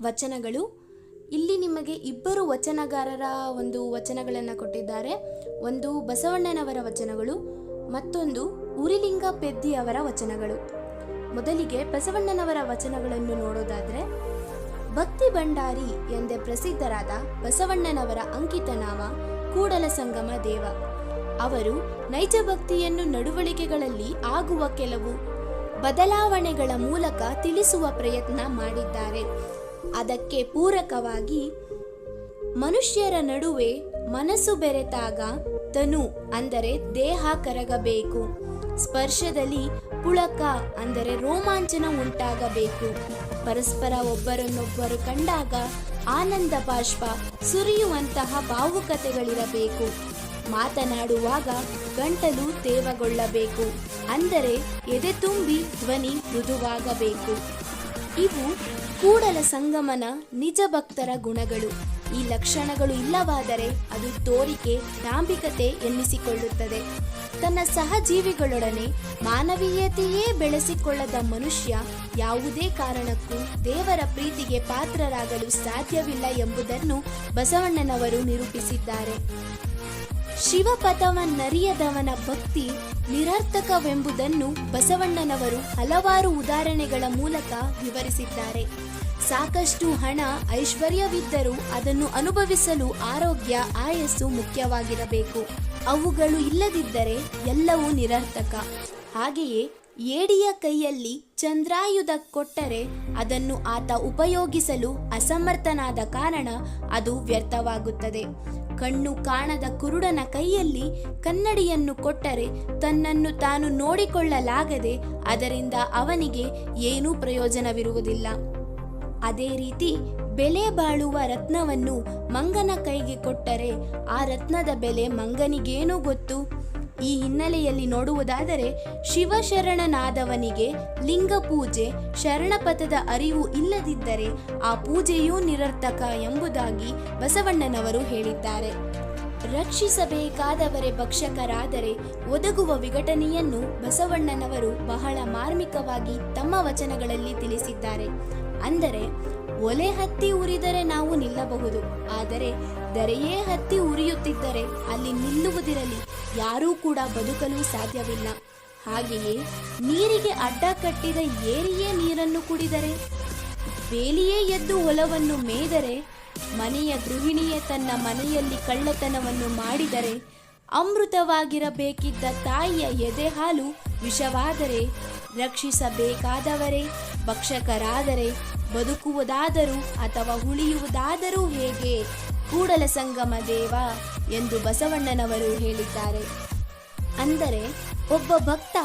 ವಚನಗಳು. ಇಲ್ಲಿ ನಿಮಗೆ ಇಬ್ಬರು ವಚನಗಾರರ ಒಂದು ವಚನಗಳನ್ನು ಕೊಟ್ಟಿದ್ದಾರೆ. ಒಂದು ಬಸವಣ್ಣನವರ ವಚನಗಳು, ಮತ್ತೊಂದು ಉರಿಲಿಂಗ ಪೆದ್ದಿಯವರ ವಚನಗಳು. ಮೊದಲಿಗೆ ಬಸವಣ್ಣನವರ ವಚನಗಳನ್ನು ನೋಡೋದಾದರೆ, ಭಕ್ತಿ ಭಂಡಾರಿ ಎಂದೇ ಪ್ರಸಿದ್ಧರಾದ ಬಸವಣ್ಣನವರ ಅಂಕಿತ ನಾಮ ಕೂಡಲ ಸಂಗಮ ದೇವ. ಅವರು ನೈಜ ಭಕ್ತಿಯನ್ನು ನಡವಳಿಕೆಗಳಲ್ಲಿ ಆಗುವ ಕೆಲವು ಬದಲಾವಣೆಗಳ ಮೂಲಕ ತಿಳಿಸುವ ಪ್ರಯತ್ನ ಮಾಡಿದ್ದಾರೆ. ಅದಕ್ಕೆ ಪೂರಕವಾಗಿ ಮನುಷ್ಯರ ನಡುವೆ ಮನಸ್ಸು ಬೆರೆತಾಗ ತನು ಅಂದರೆ ದೇಹ ಕರಗಬೇಕು, ಸ್ಪರ್ಶದಲ್ಲಿ ಪುಳಕ ಅಂದರೆ ರೋಮಾಂಚನ ಉಂಟಾಗಬೇಕು, ಪರಸ್ಪರ ಒಬ್ಬರನ್ನೊಬ್ಬರು ಕಂಡಾಗ ಆನಂದ ಬಾಷ್ಪ ಸುರಿಯುವಂತಹ ಭಾವುಕತೆಗಳಿರಬೇಕು, ಮಾತನಾಡುವಾಗ ಗಂಟಲು ತೇವಗೊಳ್ಳಬೇಕು, ಅಂದರೆ ಎದೆ ತುಂಬಿ ಧ್ವನಿ ಮೃದುವಾಗಬೇಕು. ಇವು ಕೂಡಲ ಸಂಗಮನ ನಿಜ ಭಕ್ತರ ಗುಣಗಳು. ಈ ಲಕ್ಷಣಗಳು ಇಲ್ಲವಾದರೆ ಅದು ತೋರಿಕೆ, ಡಾಂಬಿಕತೆ ಎನ್ನಿಸಿಕೊಳ್ಳುತ್ತದೆ. ತನ್ನ ಸಹಜೀವಿಗಳೊಡನೆ ಮಾನವೀಯತೆಯೇ ಬೆಳೆಸಿಕೊಳ್ಳದ ಮನುಷ್ಯ ಯಾವುದೇ ಕಾರಣಕ್ಕೂ ದೇವರ ಪ್ರೀತಿಗೆ ಪಾತ್ರರಾಗಲು ಸಾಧ್ಯವಿಲ್ಲ ಎಂಬುದನ್ನು ಬಸವಣ್ಣನವರು ನಿರೂಪಿಸಿದ್ದಾರೆ. ಶಿವಪದವನ್ನರಿಯದವನ ಭಕ್ತಿ ನಿರರ್ಥಕವೆಂಬುದನ್ನು ಬಸವಣ್ಣನವರು ಹಲವಾರು ಉದಾಹರಣೆಗಳ ಮೂಲಕ ವಿವರಿಸಿದ್ದಾರೆ. ಸಾಕಷ್ಟು ಹಣ, ಐಶ್ವರ್ಯವಿದ್ದರೂ ಅದನ್ನು ಅನುಭವಿಸಲು ಆರೋಗ್ಯ, ಆಯಸ್ಸು ಮುಖ್ಯವಾಗಿರಬೇಕು. ಅವುಗಳು ಇಲ್ಲದಿದ್ದರೆ ಎಲ್ಲವೂ ನಿರರ್ಥಕ. ಹಾಗೆಯೇ ಏಡಿಯ ಕೈಯಲ್ಲಿ ಚಂದ್ರಾಯುಧ ಕೊಟ್ಟರೆ ಅದನ್ನು ಆತ ಉಪಯೋಗಿಸಲು ಅಸಮರ್ಥನಾದ ಕಾರಣ ಅದು ವ್ಯರ್ಥವಾಗುತ್ತದೆ. ಕಣ್ಣು ಕಾಣದ ಕುರುಡನ ಕೈಯಲ್ಲಿ ಕನ್ನಡಿಯನ್ನು ಕೊಟ್ಟರೆ ತನ್ನನ್ನು ತಾನು ನೋಡಿಕೊಳ್ಳಲಾಗದೆ ಅದರಿಂದ ಅವನಿಗೆ ಏನೂ ಪ್ರಯೋಜನವಿರುವುದಿಲ್ಲ. ಅದೇ ರೀತಿ ಬೆಲೆ ಬಾಳುವ ರತ್ನವನ್ನು ಮಂಗನ ಕೈಗೆ ಕೊಟ್ಟರೆ ಆ ರತ್ನದ ಬೆಲೆ ಮಂಗನಿಗೇನೂ ಗೊತ್ತು? ಈ ಹಿನ್ನೆಲೆಯಲ್ಲಿ ನೋಡುವುದಾದರೆ ಶಿವಶರಣನಾದವನಿಗೆ ಲಿಂಗ ಪೂಜೆ, ಶರಣಪಥದ ಅರಿವು ಇಲ್ಲದಿದ್ದರೆ ಆ ಪೂಜೆಯೂ ನಿರರ್ಥಕ ಎಂಬುದಾಗಿ ಬಸವಣ್ಣನವರು ಹೇಳಿದ್ದಾರೆ. ರಕ್ಷಿಸಬೇಕಾದವರೇ ಭಕ್ಷಕರಾದರೆ ಒದಗುವ ವಿಘಟನೆಯನ್ನು ಬಸವಣ್ಣನವರು ಬಹಳ ಮಾರ್ಮಿಕವಾಗಿ ತಮ್ಮ ವಚನಗಳಲ್ಲಿ ತಿಳಿಸಿದ್ದಾರೆ. ಅಂದರೆ ಒಲೆ ಹತ್ತಿ ಉರಿದರೆ ನಾವು ನಿಲ್ಲಬಹುದು, ಆದರೆ ದರೆಯೇ ಹತ್ತಿ ಉರಿಯುತ್ತಿದ್ದರೆ ಅಲ್ಲಿ ನಿಲ್ಲುವುದಿರಲಿ, ಯಾರೂ ಕೂಡ ಬದುಕಲು ಸಾಧ್ಯವಿಲ್ಲ. ಹಾಗೆಯೇ ನೀರಿಗೆ ಅಡ್ಡ ಕಟ್ಟಿದ ಏರಿಯೇ ನೀರನ್ನು ಕುಡಿದರೆ, ಬೇಲಿಯೇ ಎದ್ದು ಹೊಲವನ್ನು ಮೇದರೆ, ಮನೆಯ ಗೃಹಿಣಿಯೇ ತನ್ನ ಮನೆಯಲ್ಲಿ ಕಳ್ಳತನವನ್ನು ಮಾಡಿದರೆ, ಅಮೃತವಾಗಿರಬೇಕಿದ್ದ ತಾಯಿಯ ಎದೆ ಹಾಲು ವಿಷವಾದರೆ, ರಕ್ಷಿಸಬೇಕಾದವರೇ ಭಕ್ಷಕರಾದರೆ ಬದುಕುವುದಾದರೂ ಅಥವಾ ಉಳಿಯುವುದಾದರೂ ಹೇಗೆ? ಕೂಡಲ ಸಂಗಮ ದೇವ ಎಂದು ಬಸವಣ್ಣನವರು ಹೇಳಿದ್ದಾರೆ. ಅಂದರೆ ಒಬ್ಬ ಭಕ್ತ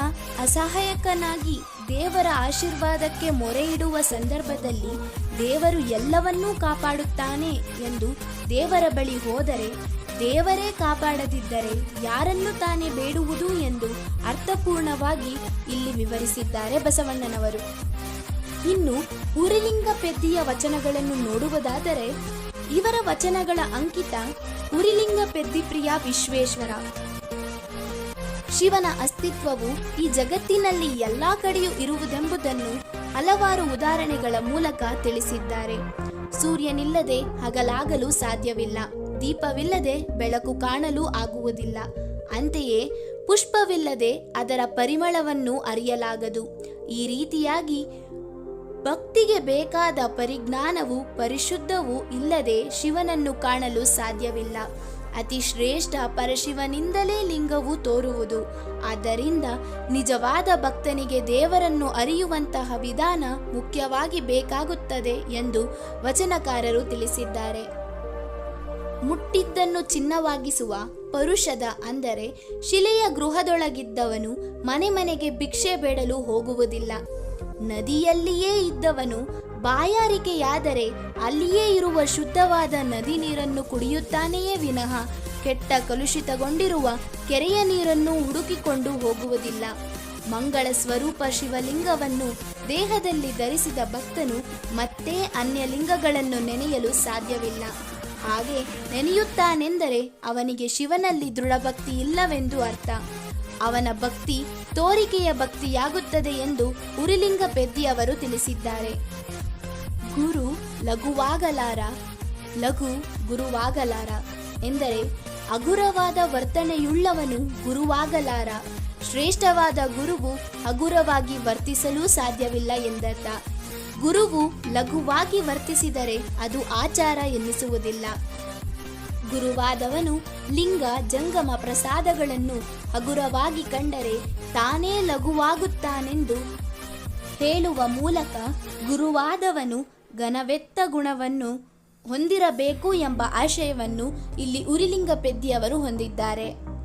ಅಸಹಾಯಕನಾಗಿ ದೇವರ ಆಶೀರ್ವಾದಕ್ಕೆ ಮೊರೆ ಇಡುವ ಸಂದರ್ಭದಲ್ಲಿ ದೇವರು ಎಲ್ಲವನ್ನೂ ಕಾಪಾಡುತ್ತಾನೆ ಎಂದು ದೇವರ ಬಳಿ ಹೋದರೆ, ದೇವರೇ ಕಾಪಾಡದಿದ್ದರೆ ಯಾರನ್ನು ತಾನೇ ಬೇಡುವುದು ಎಂದು ಅರ್ಥಪೂರ್ಣವಾಗಿ ಇಲ್ಲಿ ವಿವರಿಸಿದ್ದಾರೆ ಬಸವಣ್ಣನವರು. ಇನ್ನು ಉರಿಲಿಂಗ ಪೆದ್ದಿಯ ವಚನಗಳನ್ನು ನೋಡುವುದಾದರೆ, ಇವರ ವಚನಗಳ ಅಂಕಿತ ಉರಿಲಿಂಗ ಪೆದ್ದಿ ಪ್ರಿಯ ವಿಶ್ವೇಶ್ವರ. ಶಿವನ ಅಸ್ತಿತ್ವವು ಈ ಜಗತ್ತಿನಲ್ಲಿ ಎಲ್ಲಾ ಕಡೆಯೂ ಇರುವುದೆಂಬುದನ್ನು ಹಲವಾರು ಉದಾಹರಣೆಗಳ ಮೂಲಕ ತಿಳಿಸಿದ್ದಾರೆ. ಸೂರ್ಯನಿಲ್ಲದೆ ಹಗಲಾಗಲು ಸಾಧ್ಯವಿಲ್ಲ, ದೀಪವಿಲ್ಲದೆ ಬೆಳಕು ಕಾಣಲು ಆಗುವುದಿಲ್ಲ, ಅಂತೆಯೇ ಪುಷ್ಪವಿಲ್ಲದೆ ಅದರ ಪರಿಮಳವನ್ನು ಅರಿಯಲಾಗದು. ಈ ರೀತಿಯಾಗಿ ಭಕ್ತಿಗೆ ಬೇಕಾದ ಪರಿಜ್ಞಾನವು, ಪರಿಶುದ್ಧವೂ ಇಲ್ಲದೆ ಶಿವನನ್ನು ಕಾಣಲು ಸಾಧ್ಯವಿಲ್ಲ. ಅತಿ ಶ್ರೇಷ್ಠ ಪರಶಿವನಿಂದಲೇ ಲಿಂಗವು ತೋರುವುದು. ಆದ್ದರಿಂದ ನಿಜವಾದ ಭಕ್ತನಿಗೆ ದೇವರನ್ನು ಅರಿಯುವಂತಹ ವಿಧಾನ ಮುಖ್ಯವಾಗಿ ಬೇಕಾಗುತ್ತದೆ ಎಂದು ವಚನಕಾರರು ತಿಳಿಸಿದ್ದಾರೆ. ಮುಟ್ಟಿದ್ದನ್ನು ಚಿನ್ನವಾಗಿಸುವ ಪರುಷದ ಅಂದರೆ ಶಿಲೆಯ ಗೃಹದೊಳಗಿದ್ದವನು ಮನೆ ಮನೆಗೆ ಭಿಕ್ಷೆ ಬೇಡಲು ಹೋಗುವುದಿಲ್ಲ. ನದಿಯಲ್ಲಿಯೇ ಇದ್ದವನು ಬಾಯಾರಿಕೆಯಾದರೆ ಅಲ್ಲಿಯೇ ಇರುವ ಶುದ್ಧವಾದ ನದಿ ನೀರನ್ನು ಕುಡಿಯುತ್ತಾನೆಯೇ ವಿನಃ ಕೆಟ್ಟ ಕಲುಷಿತಗೊಂಡಿರುವ ಕೆರೆಯ ನೀರನ್ನು ಹುಡುಕಿಕೊಂಡು ಹೋಗುವುದಿಲ್ಲ. ಮಂಗಳ ಸ್ವರೂಪ ಶಿವಲಿಂಗವನ್ನು ದೇಹದಲ್ಲಿ ಧರಿಸಿದ ಭಕ್ತನು ಮತ್ತೆ ಅನ್ಯ ಲಿಂಗಗಳನ್ನು ನೆನೆಯಲು ಸಾಧ್ಯವಿಲ್ಲ. ಹಾಗೆ ನೆನೆಯುತ್ತಾನೆಂದರೆ ಅವನಿಗೆ ಶಿವನಲ್ಲಿ ದೃಢಭಕ್ತಿ ಇಲ್ಲವೆಂದು ಅರ್ಥ. ಅವನ ಭಕ್ತಿ ತೋರಿಕೆಯ ಭಕ್ತಿಯಾಗುತ್ತದೆ ಎಂದು ಉರಿಲಿಂಗ ಪೆದ್ದಿ ಅವರು ತಿಳಿಸಿದ್ದಾರೆ. ಗುರು ಲಘುವಾಗಲಾರ, ಲಘು ಗುರುವಾಗಲಾರ ಎಂದರೆ ಹಗುರವಾದ ವರ್ತನೆಯುಳ್ಳವನು ಗುರುವಾಗಲಾರ. ಶ್ರೇಷ್ಠವಾದ ಗುರುವು ಹಗುರವಾಗಿ ವರ್ತಿಸಲು ಸಾಧ್ಯವಿಲ್ಲ ಎಂದರ್ಥ. ಗುರುವು ಲಘುವಾಗಿ ವರ್ತಿಸಿದರೆ ಅದು ಆಚಾರ ಎನ್ನಿಸುವುದಿಲ್ಲ. ಗುರುವಾದವನು ಲಿಂಗ ಜಂಗಮ ಪ್ರಸಾದಗಳನ್ನು ಹಗುರವಾಗಿ ಕಂಡರೆ ತಾನೇ ಲಘುವಾಗುತ್ತಾನೆಂದು ಹೇಳುವ ಮೂಲಕ ಗುರುವಾದವನು ಘನವೆತ್ತ ಗುಣವನ್ನು ಹೊಂದಿರಬೇಕು ಎಂಬ ಆಶಯವನ್ನು ಇಲ್ಲಿ ಉರಿಲಿಂಗ ಪೆದ್ದಿಯವರು ಹೊಂದಿದ್ದಾರೆ.